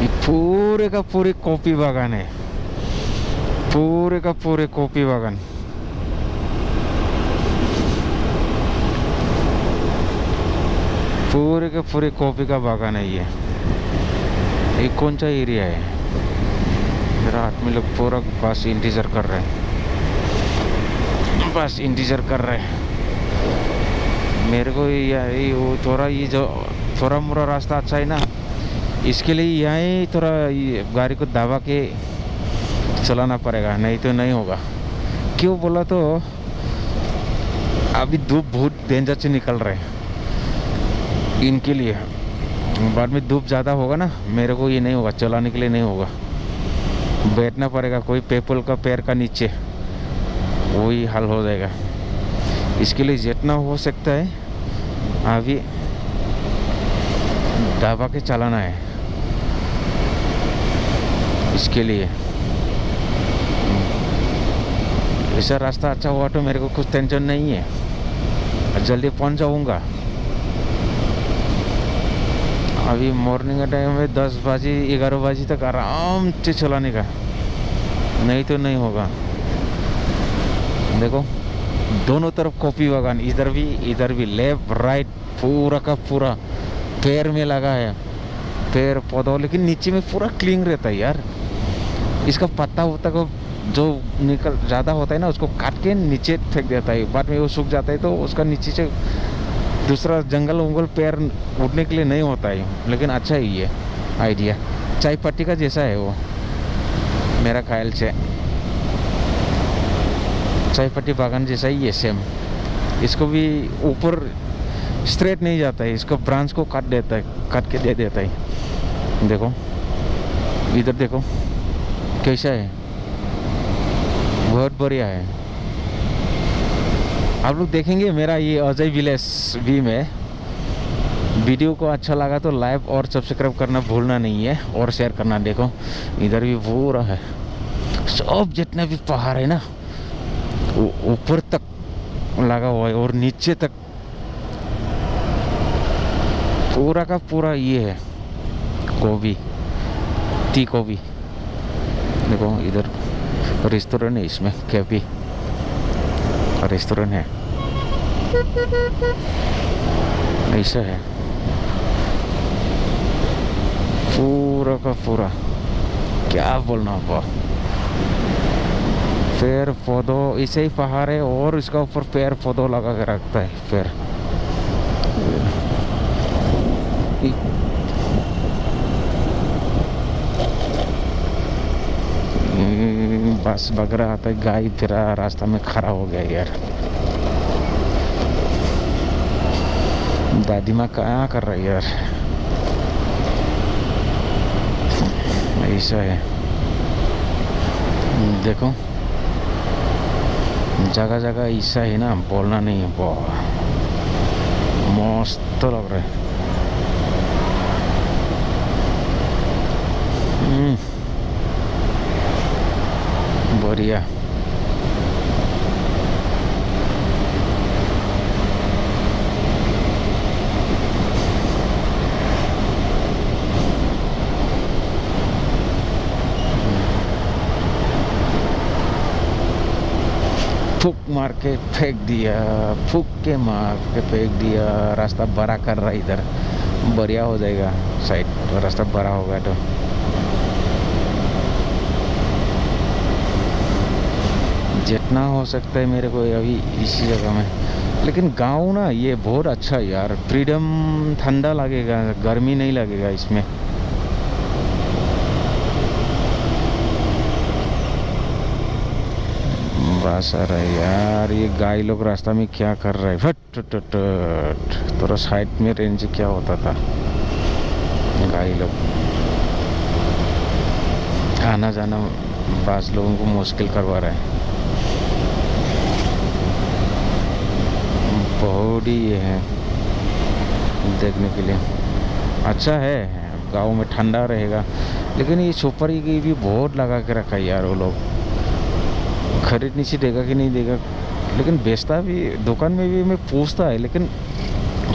ये पूरे का पूरे कॉफी बागान है, पूरे का पूरे कॉफी बागान। पूरे के पूरे कॉफी का बागान है ये कौन सा एरिया है? मेरा आदमी लोग पूरा बस इंतज़ार कर रहे हैं, बस इंतज़ार कर रहे हैं मेरे को। ये वो थोड़ा ये जो थोड़ा मोड़ा रास्ता अच्छा है ना, इसके लिए यहाँ थोड़ा ये गाड़ी को दबा के चलाना पड़ेगा, नहीं तो नहीं होगा। क्यों बोला तो अभी धूप बहुत डेंजर से निकल रहे हैं इनके लिए। बाद में धूप ज़्यादा होगा ना, मेरे को ये नहीं होगा, चलाने के लिए नहीं होगा, बैठना पड़ेगा कोई पेपल का पैर का नीचे, वही हाल हो जाएगा। इसके लिए जितना हो सकता है अभी दबा के चलाना है इसके लिए। ऐसा रास्ता अच्छा हुआ तो मेरे को कुछ टेंशन नहीं है, जल्दी पहुंच जाऊंगा। अभी मॉर्निंग का टाइम है, 10 बजे 11 बजे तक आराम से चलाने का, नहीं तो नहीं होगा। देखो दोनों तरफ कॉफी बागान, इधर भी लेफ्ट राइट पूरा का पूरा पेड़ में लगा है, पेड़ पौधा, लेकिन नीचे में पूरा क्लीन रहता है यार। इसका पत्ता वत्ता को जो निकल ज़्यादा होता है ना, उसको काट के नीचे फेंक देता है, बाद में वो सूख जाता है तो उसका नीचे से दूसरा जंगल उंगल पेड़ उठने के लिए नहीं होता है। लेकिन अच्छा है ये आइडिया, चाय पत्ती का जैसा है वो मेरा ख्याल से, चाय पत्ती बागान जैसा ही है सेम। इसको भी ऊपर स्ट्रेट नहीं जाता है, इसको ब्रांच को काट देता है, काट के दे देता है। देखो इधर देखो कैसा है, बहुत बढ़िया है। आप लोग देखेंगे मेरा ये अजय विलेज भी में वीडियो को अच्छा लगा तो लाइक और सब्सक्राइब करना भूलना नहीं है, और शेयर करना। देखो इधर भी पूरा है, सब जितने भी पहाड़ है ना ऊपर तक लगा हुआ है, और नीचे तक पूरा का पूरा ये है गोभी, टी गोभी। देखो इधर रेस्टोरेंट है, इसमें कैफे रेस्टोरेंट है, ऐसा है पूरा का पूरा। क्या बोलना होगा, पेड़ पौधों ऐसे ही पहाड़ है, और इसका ऊपर पेड़ पौधों लगा के रखता है पेड़। बस बगरा आता है, गाय तेरा रास्ता में खड़ा हो गया यार। दादी माँ क्या कर रही है यार, ऐसा है। देखो जगह जगह ऐसा है ना, बोलना नहीं है, बहुत मस्त लग रहा है। बढ़िया। फूक मार के फेंक दिया, फूक के मार के फेंक दिया। रास्ता बड़ा कर रहा है इधर, बढ़िया हो जाएगा साइड, रास्ता बड़ा होगा तो। जितना हो सकता है मेरे को अभी इसी जगह में। लेकिन गांव ना ये बहुत अच्छा है यार, फ्रीडम, ठंडा लगेगा, गर्मी नहीं लगेगा इसमें। बस आ रहा है यार, ये गाय लोग रास्ता में क्या कर रहा है, फट थोड़ा साइड में रेंज क्या होता था। गाय लोग आना जाना बास लोगों को मुश्किल करवा रहा है। बहुत ही ये है देखने के लिए, अच्छा है। गांव में ठंडा रहेगा, लेकिन ये सुपारी की भी बहुत लगा के रखा है यार वो लोग। खरीदने से देगा कि नहीं देगा, लेकिन बेचता भी दुकान में भी मैं पूछता है, लेकिन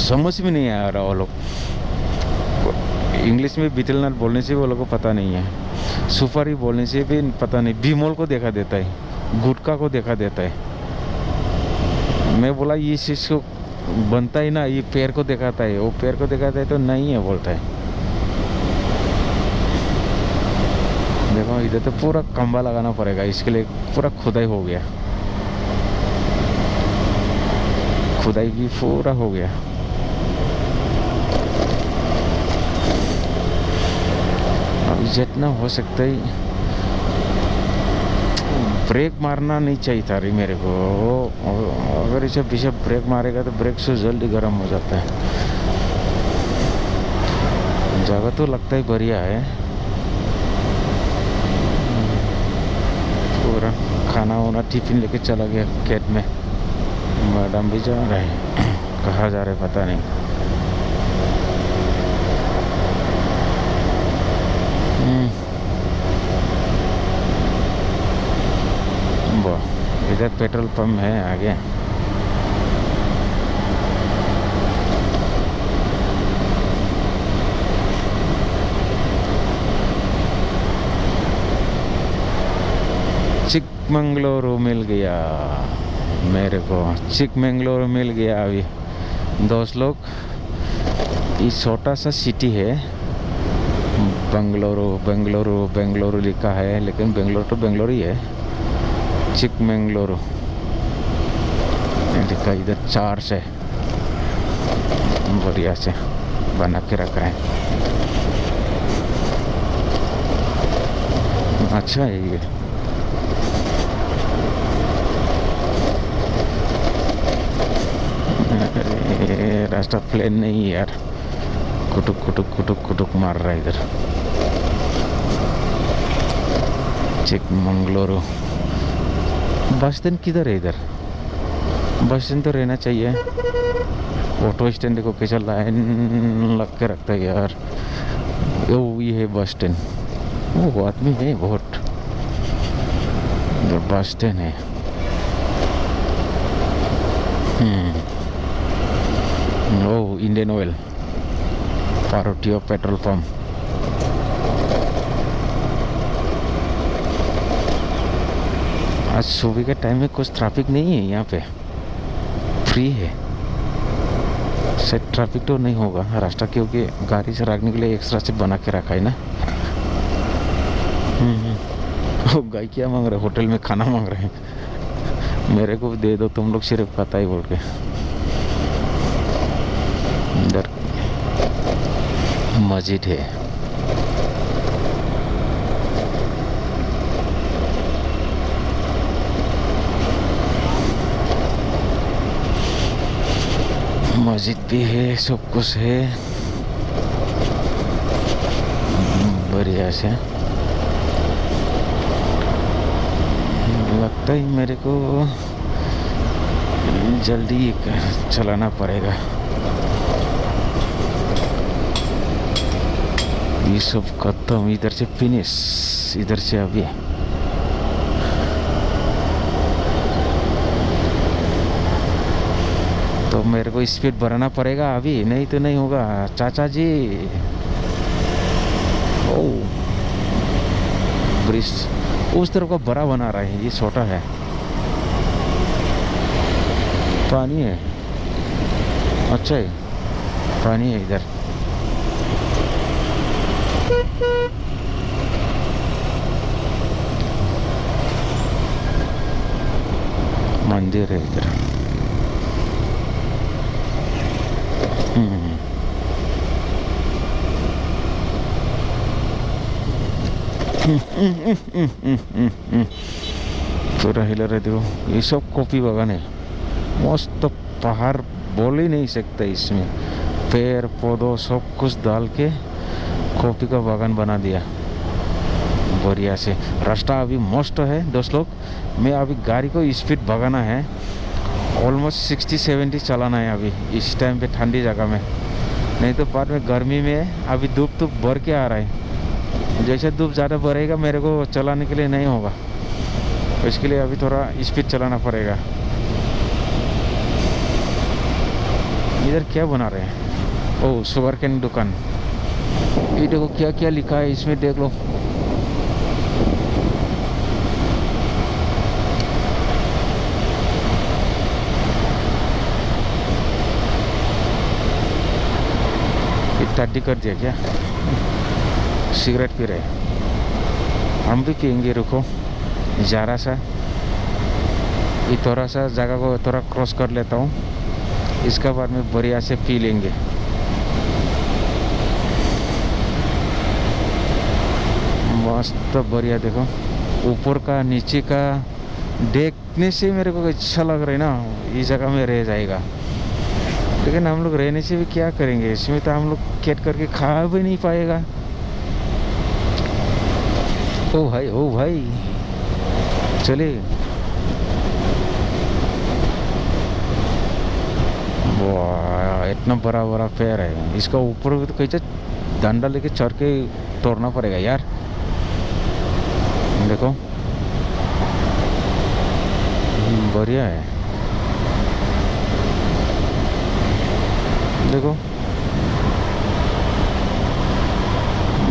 समझ में नहीं आ रहा वो लोग। इंग्लिश में बीटल नट बोलने से वो लोगों को पता नहीं है, सुपारी बोलने से भी पता नहीं, बीमोल को देखा देता है, गुटखा को देखा देता है। मैं बोला ये चीज़ को बनता ही ना, ये पैर को दिखाता है, वो पैर को दिखाता है तो नहीं है बोलता है। देखो इधर तो पूरा खंबा लगाना पड़ेगा, इसके लिए पूरा खुदाई हो गया, खुदाई भी पूरा हो गया। अब जितना हो सकता है ब्रेक मारना नहीं चाहिए था रे मेरे को, अगर इसे पीछे ब्रेक मारेगा तो ब्रेक से जल्दी गर्म हो जाता है। जगह तो लगता ही बढ़िया है, पूरा खाना वाना टिफिन लेके चला गया खेत में। मैडम भी जा रहे हैं, कहाँ जा रहे पता नहीं। इधर पेट्रोल पंप है आगे। चिकमंगलुरु मिल गया मेरे को, चिकमंगलुरु मिल गया। अभी दोस्त लोग, ये छोटा सा सिटी है, बेंगलुरु बेंगलुरु बेंगलुरु लिखा है, लेकिन बेंगलुरु तो बेंगलुरु ही है। चिकमंगलुरु लिखा इधर 4 से बढ़िया से बना के रखा है, अच्छा है ये। रास्ता प्लेन नहीं है यार, कुटुक कुटुक कुटुक कुटुक मार रहा है इधर। चिकमंगलुरु बस स्टैंड किधर है? इधर बस स्टैंड तो रहना चाहिए। ऑटो स्टैंड देखो कैसा लाइन लग के रखता है यार। ओ ये है बस स्टैंड, वो आदमी है बहुत। इधर बस स्टैंड है। ओ इंडियन ऑयल, पारोटियो पेट्रोल पंप। आज सुबह के टाइम में कुछ ट्रैफिक नहीं है यहाँ पे, फ्री है। शायद ट्रैफिक तो नहीं होगा रास्ता, क्योंकि गाड़ी से रखने के लिए एक्स्ट्रा से बना के रखा है ना। वो गाय क्या मांग रहे, होटल में खाना मांग रहे हैं, मेरे को दे दो तुम लोग सिर्फ पता ही बोल के। इधर मस्जिद है। मस्जिद भी है, सब कुछ है बढ़िया से। लगता है मेरे को जल्दी चलाना पड़ेगा। ये सब खत्म, इधर से फिनिश, इधर से अभी तो मेरे को स्पीड बढ़ाना पड़ेगा अभी, नहीं तो नहीं होगा चाचा जी। ओ ब्रिज उस तरफ का बड़ा बना रहा है, ये छोटा है। पानी है, अच्छा है, पानी है इधर। मंदिर है इधर। पूरा हिला रहे देखो, ये सब कॉफी बागान है। मस्त तो पहाड़ बोल ही नहीं सकते, इसमें पेड़ पौधों सब कुछ डाल के कॉफी का बागान बना दिया बढ़िया से। रास्ता अभी मस्त है दोस्त लोग। मैं अभी गाड़ी को स्पीड भगाना है, ऑलमोस्ट 60-70 चलाना है अभी इस टाइम पे ठंडी जगह में, नहीं तो बाद में गर्मी में अभी धूप तो बढ़ के आ रहा है। जैसे धूप ज़्यादा बढ़ेगा मेरे को चलाने के लिए नहीं होगा, तो इसके लिए अभी थोड़ा स्पीड चलाना पड़ेगा। इधर क्या बना रहे हैं? ओह शुगर केन दुकान, ये देखो क्या क्या लिखा है इसमें, देख लो। टट्टी कर दिया क्या? सिगरेट पी रहे, हम भी पियेंगे। रुको ज़रा सा, ये थोड़ा सा जगह को थोड़ा क्रॉस कर लेता हूँ, इसके बाद में बढ़िया से पी लेंगे। मस्त बढ़िया, देखो ऊपर का नीचे का देखने से मेरे को अच्छा लग रहा है ना, इस जगह में रह जाएगा। लेकिन हम लोग रहने से भी क्या करेंगे, इसमें तो हम लोग कैट करके खा भी नहीं पाएगा। ओ भाई चलिए। वाह इतना बड़ा बड़ा पेड़ है, इसका ऊपर भी तो कैसे डंडा लेके चढ़ के तोड़ना पड़ेगा यार। देखो बढ़िया है, देखो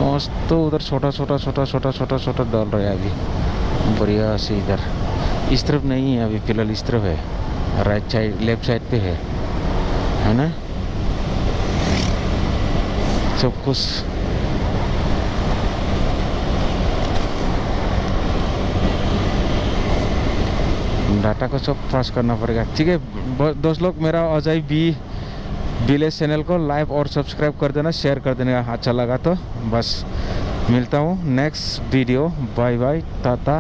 मस्त। तो उधर छोटा छोटा डाल रहा है अभी, बढ़िया से। इधर इस तरफ नहीं है अभी फिलहाल, इस तरफ है, राइट साइड लेफ्ट साइड पे है ना सब कुछ। डाटा को सब पास करना पड़ेगा। ठीक है दोस्त लोग, मेरा अजय बी विलेज चैनल को लाइक और सब्सक्राइब कर देना, शेयर कर देना अच्छा लगा तो। बस मिलता हूँ next video, bye bye, Tata.